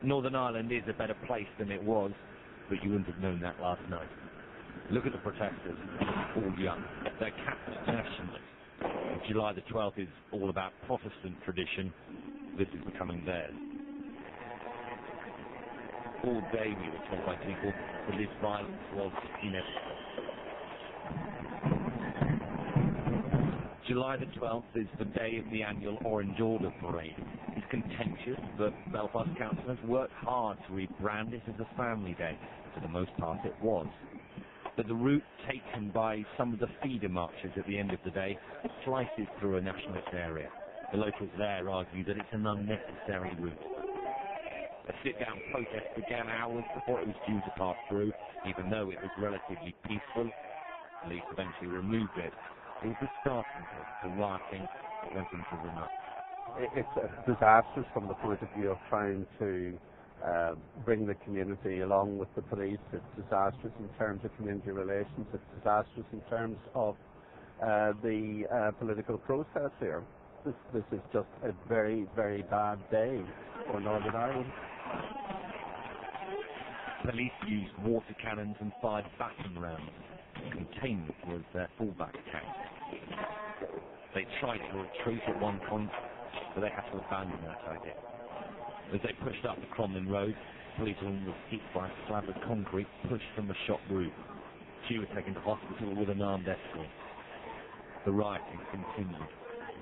Northern Ireland is a better place than it was, but you wouldn't have known that last night. Look at the protesters, all young. They're Catholic nationalists. July the 12th is all about Protestant tradition. This is becoming theirs. All day we were told by people that this violence was inevitable. July the 12th is the day of the annual Orange Order Parade. It's contentious, but Belfast councillors worked hard to rebrand it as a family day. For the most part it was. But the route taken by some of the feeder marches at the end of the day slices through a nationalist area. The locals there argue that it's an unnecessary route. A sit-down protest began hours before it was due to pass through, even though it was relatively peaceful. Police eventually removed it. It was the starting point for rioting that went into the night. It's disastrous from the point of view of trying to bring the community along with the police. It's disastrous in terms of community relations. It's disastrous in terms of the political process here. This is just a very, very bad day for Northern Ireland. Police used water cannons and fired battering rams. Containment was their fallback tactic. They tried to retreat at one point, but they had to abandon that idea. As they pushed up the Cromlin Road, policemen were hit by a slab of concrete pushed from a shop roof. She was taken to hospital with an armed escort. The rioting continued.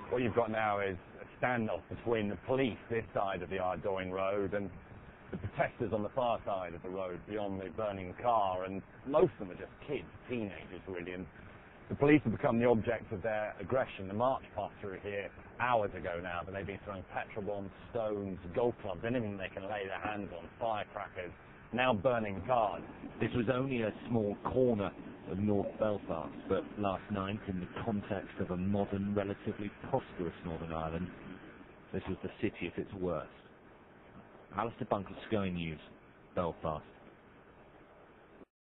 What you've got now is a standoff between the police this side of the Ardoughing Road and the protesters on the far side of the road beyond the burning car, and most of them are just kids, teenagers really, and the police have become the object of their aggression. The march passed through here hours ago now, but they've been throwing petrol bombs, stones, golf clubs, anything they can lay their hands on, firecrackers, now burning cars. This was only a small corner of North Belfast, but last night, in the context of a modern, relatively prosperous Northern Ireland, this was the city at its worst. Alistair Bunkle, Sky News, Belfast.